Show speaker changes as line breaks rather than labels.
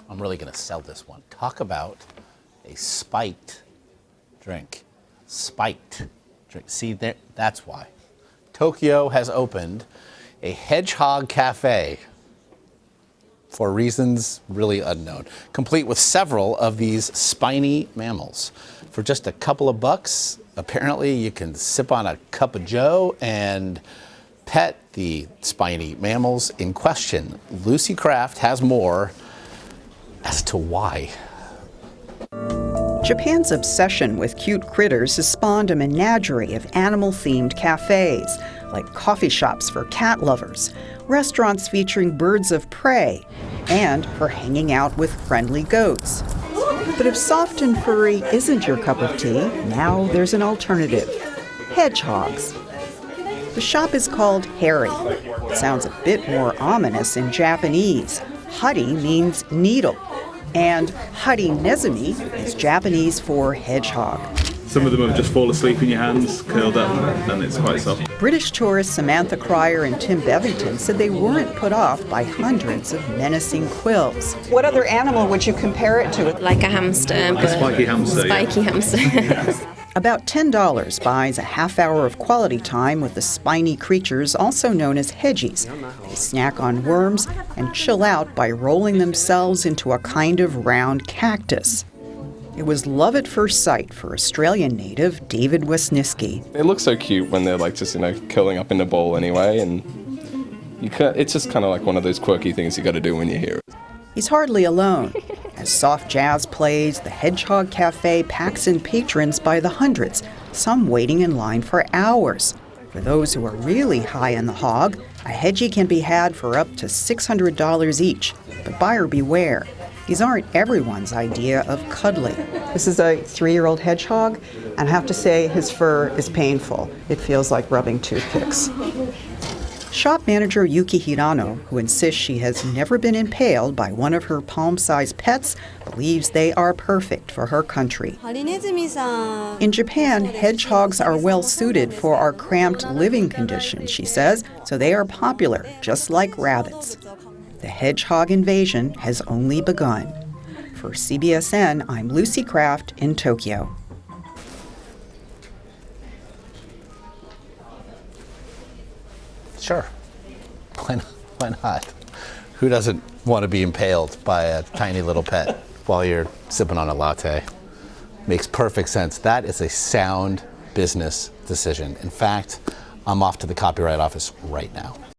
I'm really going to sell this one. Talk about a spiked drink. Spiked drink. See, there, that's why. Tokyo has opened a Hedgehog cafe for reasons really unknown, complete with several of these spiny mammals. For just a couple of bucks, apparently you can sip on a cup of joe and pet the spiny mammals in question. Lucy Kraft has more as to why.
Japan's obsession with cute critters has spawned a menagerie of animal-themed cafes, like coffee shops for cat lovers, restaurants featuring birds of prey, and for hanging out with friendly goats. But if soft and furry isn't your cup of tea, now there's an alternative: Hedgehogs. The shop is called Harry. It sounds a bit more ominous in Japanese. Hari means needle, and Hari Nezumi is Japanese for hedgehog.
Some of them will just fall asleep in your hands, curled up, and it's quite soft.
British tourists Samantha Cryer and Tim Bevington said they weren't put off by hundreds of menacing quills. What other animal would you compare it to?
Like a hamster.
A spiky hamster.
Spiky hamster.
About $10 buys a half hour of quality time with the spiny creatures, also known as hedgies. They snack on worms and chill out by rolling themselves into a kind of round cactus. It was love at first sight for Australian native David Wisniewski.
They look so cute when they're like just, curling up in a ball anyway, and it's just kind of like one of those quirky things you got to do when you're here.
He's hardly alone. As soft jazz plays, the Hedgehog Cafe packs in patrons by the hundreds, some waiting in line for hours. For those who are really high on the hog, a hedgie can be had for up to $600 each. But buyer beware. These aren't everyone's idea of cuddling. This is a 3-year-old hedgehog, and I have to say his fur is painful. It feels like rubbing toothpicks. Shop manager Yuki Hirano, who insists she has never been impaled by one of her palm-sized pets, believes they are perfect for her country. In Japan, hedgehogs are well suited for our cramped living conditions, she says, so they are popular, just like rabbits. The hedgehog invasion has only begun. For CBSN, I'm Lucy Kraft in Tokyo.
Sure. Why not? Who doesn't want to be impaled by a tiny little pet while you're sipping on a latte? Makes perfect sense. That is a sound business decision. In fact, I'm off to the Copyright Office right now.